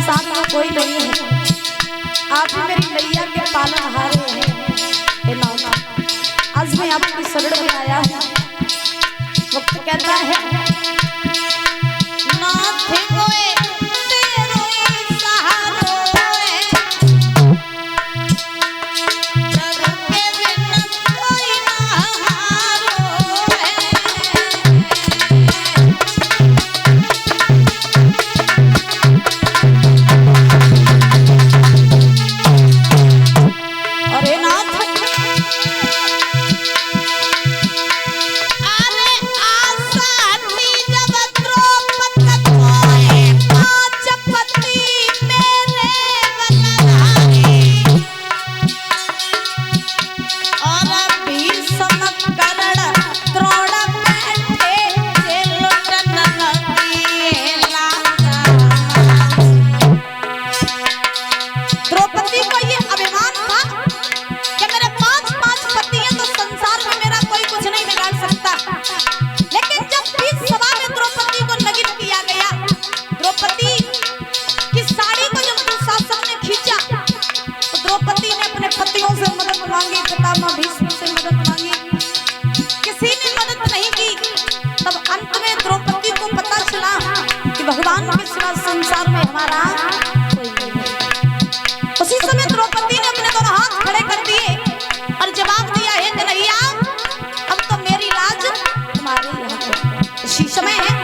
संसार में कोई नहीं है, आप ही मेरी नैया के पालनहारे हैं। हे नाथ, आज मैं आपकी शरण में आया हूँ। वक्त कहता है नाथ कोई तेरो सहारो है, प्रभु के बिना कोई ना हारो है। अरे नाथ पितामह भीष्म से मदद मांगी, किसी ने मदद नहीं की। तब अंत में द्रौपदी को पता चला कि भगवान के सिवा संसार में हमारा कोई नहीं है। उसी समय द्रौपदी ने अपने दोनों हाथ खड़े कर दिए और जवाब दिया, हे कन्हैया, अब तो मेरी लाज तुम्हारे यहाँ है। उसी समय है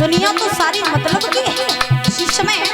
दुनिया तो सारी मतलब की है। इसी समय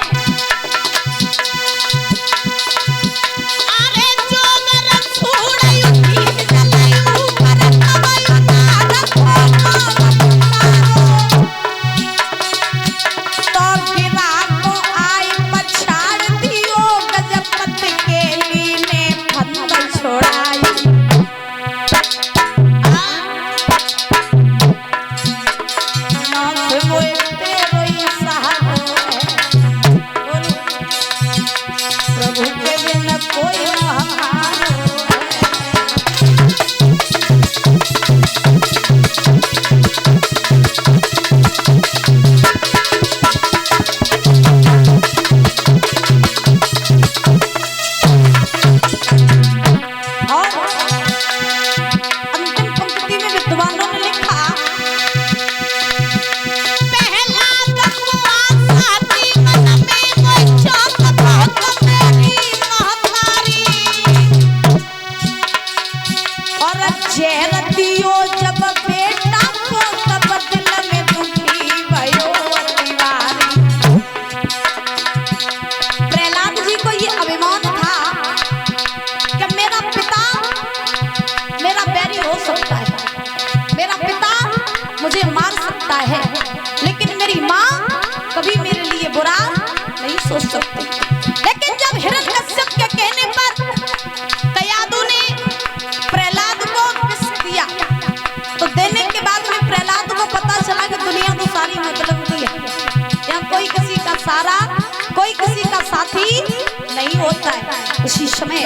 उसी समय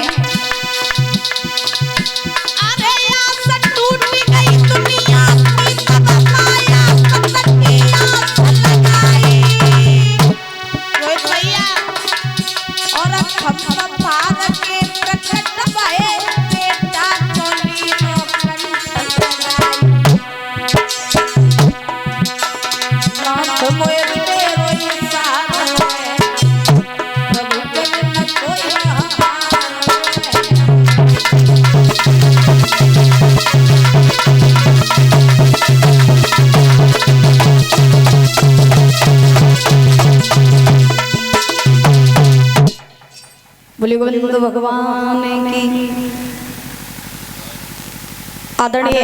अरे आस टूट गई दुनिया की, तब माया पतन की आस लगाई। रोहित भैया और हम पार के प्रकट भये, बेटा चोली नो कंठ लगाई। नाथ मोर तेरो इशारा है, प्रभु के बिन कोई हमारा बोले गोविंद भगवान की। आदरणीय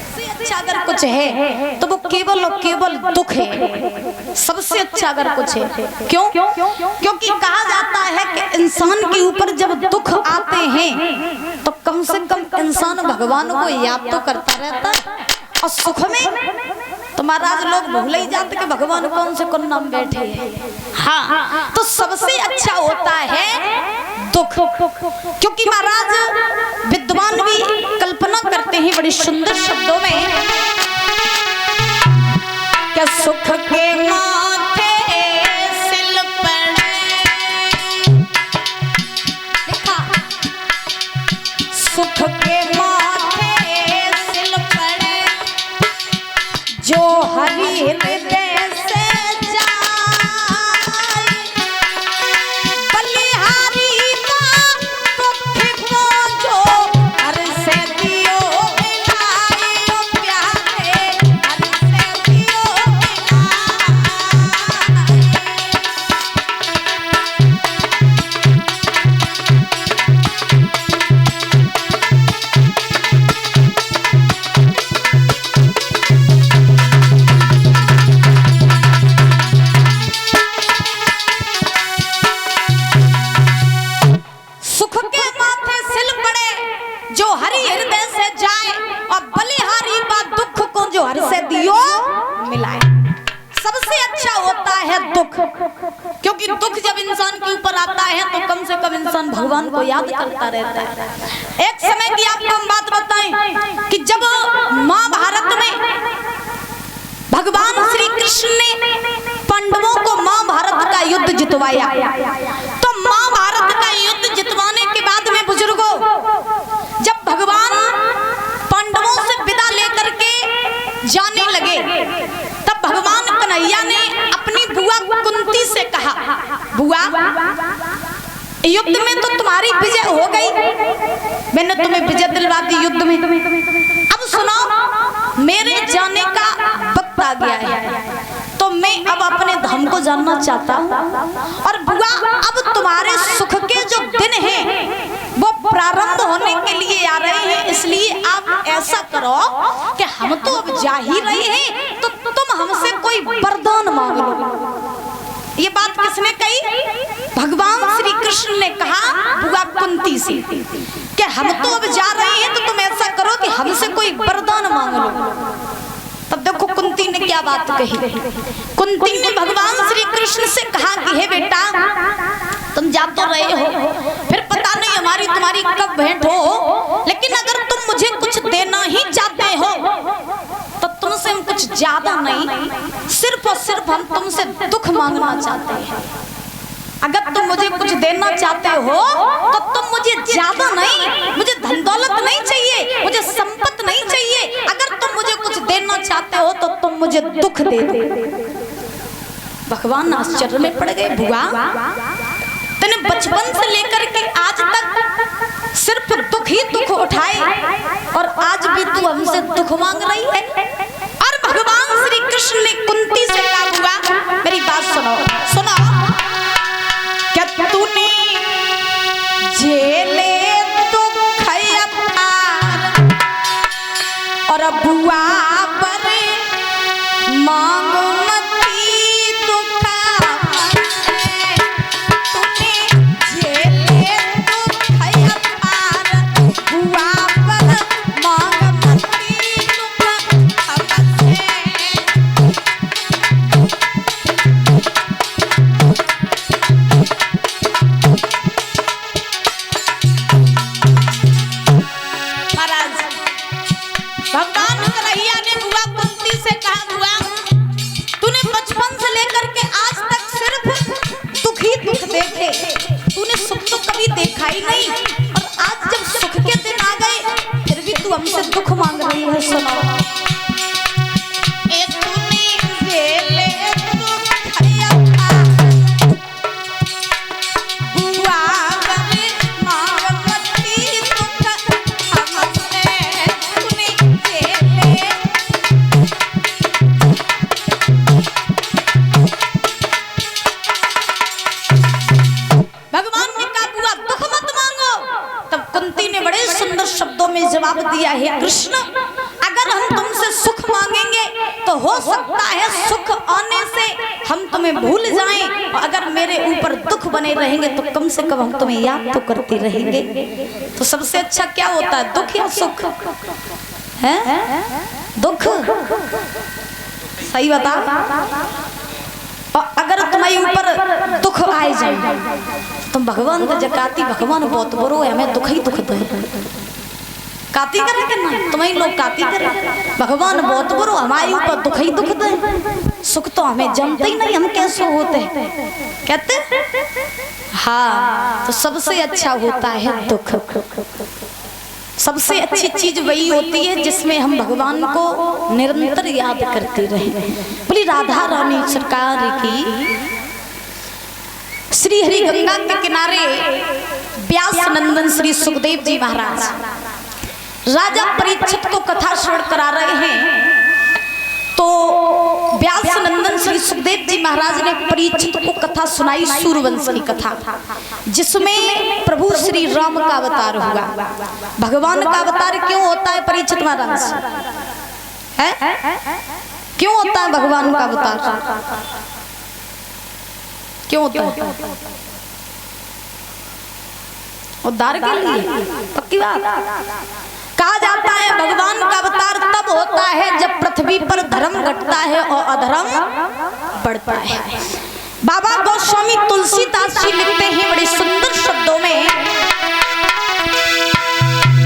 सबसे अच्छा अगर कुछ है तो वो केवल और केवल दुख है। सबसे अच्छा अगर कुछ है, क्यों? क्योंकि कहा जाता है कि इंसान के ऊपर जब दुख आते हैं तो कम से कम इंसान भगवान को याद तो करता रहता है, और सुख में तो महाराज लोग भूल ही जाते कि भगवान कौन से कौन नाम बैठे हैं। हाँ, तो सबसे अच्छा होता है दुख, क्योंकि महाराज विद्वान भी कल्पना करते हैं बड़े सुंदर शब्दों में, क्या सुख के माथे सिल पड़े, देखा सुख के माथे सिल पड़े, जो हरि हृदय से जाए, बलिहारी का दुख को जो हर से दियो मिलाई, ओ प्यारे हर से दियो मिलाई। सुख के माथे सिल पड़े, जो हरि हृदय से जाए, और बलिहारी बा दुख को जो हर से दियो मिलाए। सबसे अच्छा होता है दुख, क्योंकि दुख जब इंसान के ऊपर आता है तो कम से कम इंसान भगवान को याद करता रहता है। एक समय की आपको हम बात बताएं कि जब महाभारत में भगवान श्री कृष्ण ने पांडवों को महाभारत का युद्ध जितवाया, तो महाभारत का युद्ध जितवाने के बाद में बुजुर्गों, जब भगवान पांडवों से विदा लेकर के जाने लगे, तब भगवान कन्हैया ने अपनी बुआ कुंती से कहा, बुआ युद्ध में तो तुम्हारी विजय हो गई, मैंने तुम्हें विजय दिलवा दी युद्ध में, अब सुनो मेरे जाने का वक्त आ गया है, तो मैं अब अपने धाम को जानना चाहता हूँ, और बुआ अब तुम्हारे सुख के जो दिन हैं वो प्रारंभ होने के लिए आ रहे हैं, इसलिए आप ऐसा करो कि हम तो अब जा ही रहे हैं, तो तुम हमसे कोई वरदान मांग लो। ये बात किसने कही? भगवान श्री कृष्ण ने कहा बुआ कुंती से कि हम तो अब जा रहे हैं, तो तुम ऐसा करो कि हमसे कोई वरदान मांग लो। तब देखो कुंती ने क्या बात कही। कुंती ने भगवान श्री कृष्ण से कहा कि हे बेटा, तुम जा तो रहे हो, फिर पता नहीं हमारी तुम्हारी कब भेंट हो, लेकिन अगर तुम मुझे कुछ देना ही चाहते हो तो तुमसे हम कुछ ज्यादा नहीं, सिर्फ और सिर्फ हम तुमसे दुख मांगना चाहते हैं। अगर तुम मुझे कुछ देना चाहते हो तो तुम मुझे ज्यादा नहीं, मुझे धन दौलत नहीं चाहिए, मुझे संपत्ति नहीं चाहिए, अगर तुम मुझे कुछ देना चाहते हो तो तुम मुझे दुख दे दो। भगवान आश्चर्य में पड़ गए, बुआ तूने बचपन से लेकर के आज तक सिर्फ दुख ही दुख उठाए, और आज भी तू हमसे दुख मांग रही है। और भगवान श्री कृष्ण ने कुंती से कहा, बुआ मेरी बात सुनो, सुनो, क्या तूने झेले दुख अपार, और बुआ पर मांग मती दुख, तूने झेले दुख अपार, बुआ पर मांग मती दुख हमसे। हमसे दुख मांग रही है, सुनो। जवाब दिया है कृष्ण, अगर हम तुमसे सुख मांगेंगे तो हो सकता है सुख आने से हम तुम्हें भूल जाएं, और अगर मेरे ऊपर दुख बने रहेंगे तो कम से कम हम तुम्हें याद तो करते रहेंगे। तो सबसे अच्छा क्या होता है, दुख या सुख है? दुख, सही बता। और अगर तुम्हारे ऊपर दुख आए जाए तुम भगवान का जकाती, भगवान बहुत बड़ो है, हमें दुख ही दुख दे। काती करे के ना तुम्हें लोग काती करे, भगवान बहुत बड़ो हमारे ऊपर दुख ही दुख दे। सुख तो हमें जमते ही नहीं, हम कैसे होते कहते। हाँ, तो सबसे अच्छा होता है दुख। सबसे अच्छी चीज वही होती है जिसमें हम भगवान को निरंतर याद करते रहे। बोली राधा रानी सरकार की। श्री हरि गंगा के किनारे व्यास नंदन श्री सुखदेव जी महाराज राजा परीक्षित को कथा श्रवण करा रहे हैं। तो व्यास नंदन श्री सुखदेव जी महाराज ने परीक्षित को कथा सुनाई, सूर्यवंश की कथा, जिसमें प्रभु श्री राम का अवतार हुआ। भगवान का अवतार क्यों होता है परीक्षित महाराज? है क्यों होता है भगवान का अवतार? क्यों होता है? उद्धार के लिए, पक्की बात। कहा जाता है भगवान का अवतार तब होता है जब पृथ्वी पर धर्म घटता है और अधर्म बढ़ता है। बाबा गोस्वामी तुलसीदास जी लिखते हैं बड़े सुंदर शब्दों में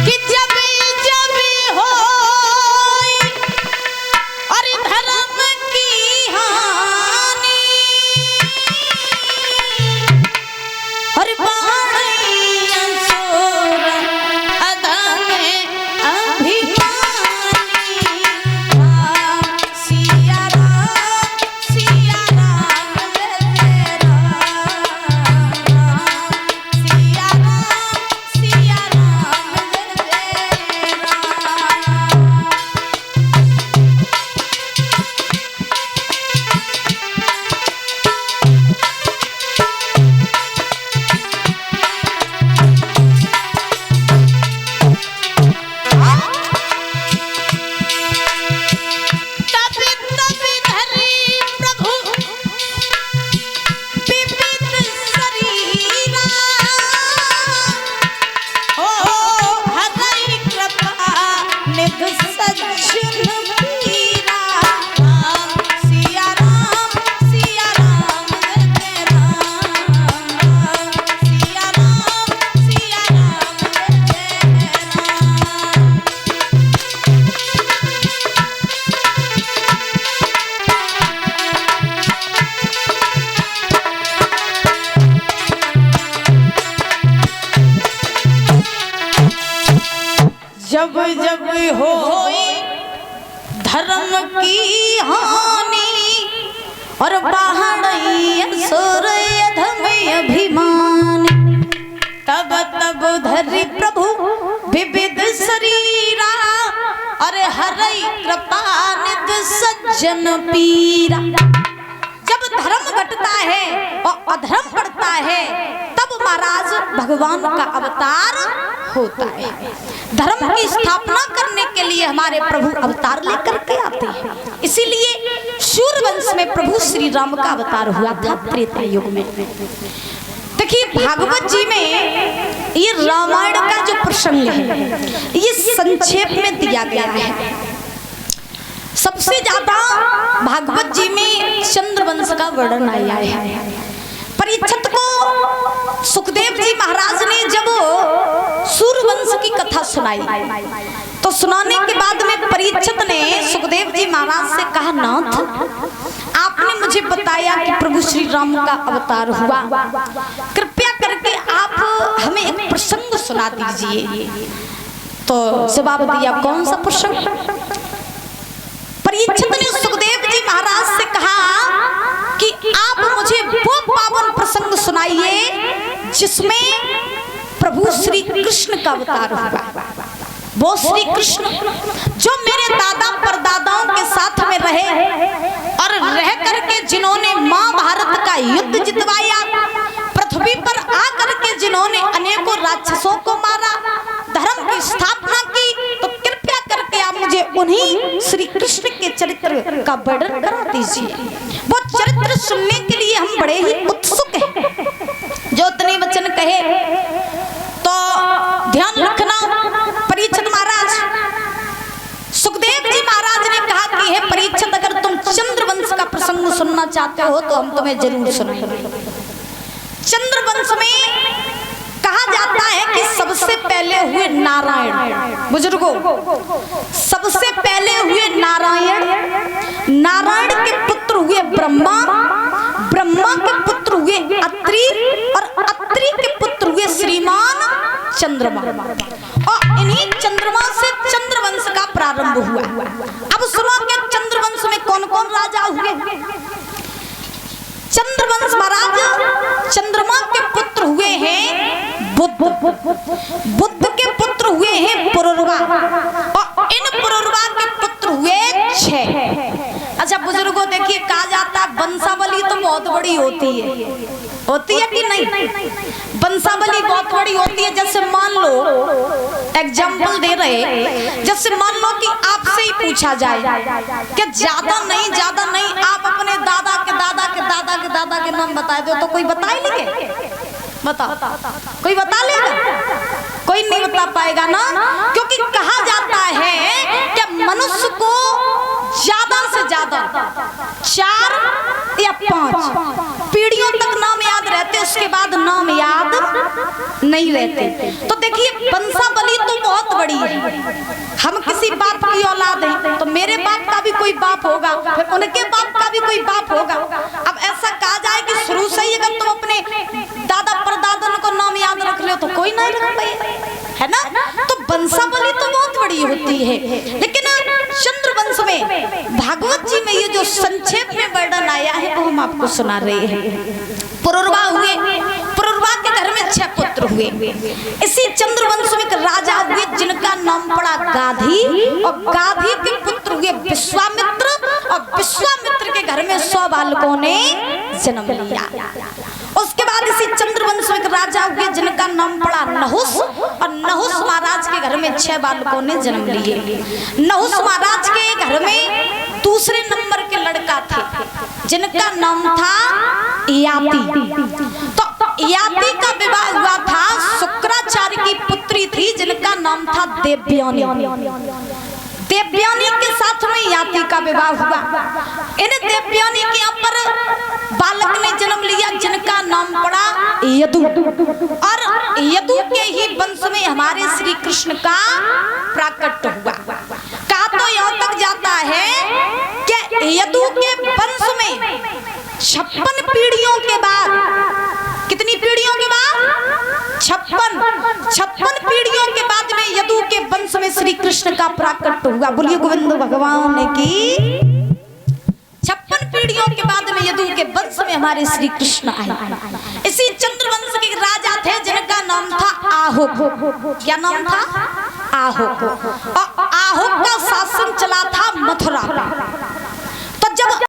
कि जब जब हो और धर्म की हानि और जब जब होई धर्म की हानि और बाहड़ई असुर अधम अभिमान, तब तब धरि प्रभु विविध शरीरा और हरई कृपा निध सज्जन पीरा। जब धर्म घटता है और अधर्म बढ़ता है तब महाराज भगवान का अवतार होता है। धर्म की स्थापना करने के लिए हमारे प्रभु अवतार लेकर के आते हैं। इसीलिए सूर्यवंश में प्रभु श्री राम का अवतार हुआ था त्रेता युग में। देखिए भागवत जी में ये रामायण का जो प्रसंग है ये संक्षेप में दिया गया है। सबसे ज्यादा भागवत जी में चंद्रवंश का वर्णन आया है। परीक्षित को सुखदेव जी महाराज ने जब सूर्यवंश की कथा सुनाई तो सुनाने के बाद में परीक्षित ने सुखदेव जी महाराज से कहा, नाथ आपने मुझे बताया कि प्रभु श्री राम का अवतार हुआ, कृपया करके आप हमें एक प्रसंग सुना दीजिए। तो जवाब दिया कौन सा प्रसंग? परीक्षित ने सुखदेव जी महाराज से कहा कि आप मुझे वो पावन प्रसंग सुनाइए जिसमें प्रभु श्री कृष्ण का अवतार हुआ। वो श्री कृष्ण जो मेरे दादा परदादाओं के साथ में रहे और रह करके जिन्होंने महाभारत का युद्ध जितवाया, पृथ्वी पर आकर के जिन्होंने अनेकों राक्षसों को मारा, धर्म की स्थापना की, तो कृपया करके आप मुझे उन्हीं श्री कृष्ण के चरित्र का वर्णन करा दीजिए। वो चरित्र सुनने के लिए हम बड़े ही उत्सुक हैं। जो इतने वचन कहे तो ध्यान रखना। परीक्षित महाराज, सुखदेव जी महाराज ने कहा कि हे परीक्षित, अगर तुम चंद्रवंश का प्रसंग सुनना चाहते हो तो हम तुम्हें जरूर सुनाएंगे। चंद्रवंश में कहा जाता है कि सबसे पहले हुए नारायण। बुजुर्गों, सबसे पहले हुए नारायण, नारायण के पुत्र हुए ब्रह्मा, ब्रह्मा के पुत्र हुए अत्रि और अत्रि के पुत्र हुए श्रीमान चंद्रमा। और इन्हीं चंद्रमा से चंद्रवंश का प्रारंभ हुआ। अब सुनो कि चंद्रवंश में कौन कौन राजा हुए। चंद्रवंश महाराज चंद्रमा के पुत्र हुए हैं बुद्ध, बुद्ध के पुत्र हुए हैं पुरुरवा और इन पुरुरवा के पुत्र हुए 6। अच्छा बुजुर्गों, देखिए कहा जाता है वंशावली तो बहुत बड़ी होती है कि नहीं? वंशावली बहुत बड़ी होती है। जैसे मान लो, एग्जाम्पल दे रहे, जैसे मान लो कि आपसे ही पूछा जाए कि ज्यादा नहीं आप अपने दादा के दादा के दादा के दादा के नाम बता दो, तो कोई बता ही नहीं? बताओ, कोई बता लेगा? कोई नहीं बता पाएगा ना, क्योंकि कहा जाता है कि मनुष्य को ज्यादा से ज्यादा 4 या 5 पीढ़ियों तक नाम याद रहते, उसके बाद नाम याद नहीं रहते। तो देखिए वंशावली तो बहुत बड़ी है। हम किसी बाप की औलाद हैं तो मेरे बाप का भी कोई बाप होगा, फिर उनके बाप का भी कोई बाप होगा। अब ऐसा कहा जाए कि शुरू से ही अगर तुम अपने दादा परदादा को नाम याद रख लो तो कोई नहीं रख पाए, है ना? तो वंशावली तो बहुत बड़ी होती है। लेकिन चंद्रवंश में भागवत जी में ये जो संक्षेप में वर्णन आया है वो हम आपको सुना रहे हैं। पुरुरवा हुए, पुरुरवा के घर में 6 पुत्र हुए। इसी चंद्रवंश में एक राजा हुए जिनका नाम पड़ा गाधी, और गाधी के पुत्र हुए विश्वामित्र, और विश्वामित्र के घर में 100 बालकों ने जन्म लिया। उसके बाद इसी चंद्रवंश में एक राजा हुए जिनका नाम पड़ा नहुस, और नहुस महाराज के घर में 6 बालकों ने जन्म लिए। नहुस महाराज के घर में दूसरे नंबर के लड़का थे जिनका नाम था याति। तो याति का विवाह हुआ था शुक्राचार्य की पुत्री थी जिनका नाम था देवयानी। देवयानी के साथ में याति का विवाह हुआ। इन देवयानी के यहाँ पर बालक ने जन्म लिया जिनका नाम पड़ा यदु, और यदु के ही वंश में हमारे श्री कृष्ण का प्राकट्य हुआ। कहा तो यहाँ तक जाता है कि यदु के वंश में 56 पीढ़ियों के बाद, कितनी पीढ़ियों के बाद? 56 पीढ़ियों के बाद में यदु के वंश में श्री कृष्ण का प्राकट्य हुआ। बोलिए गोविंद भगवान की। 56 पीढ़ियों के बाद में यदु के वंश में हमारे श्री कृष्ण आए। इसी चंद्रवंश के राजा थे जिनका नाम था आहुक। क्या नाम था? आहुक। और आहुक का शासन चला था मथुरा पर।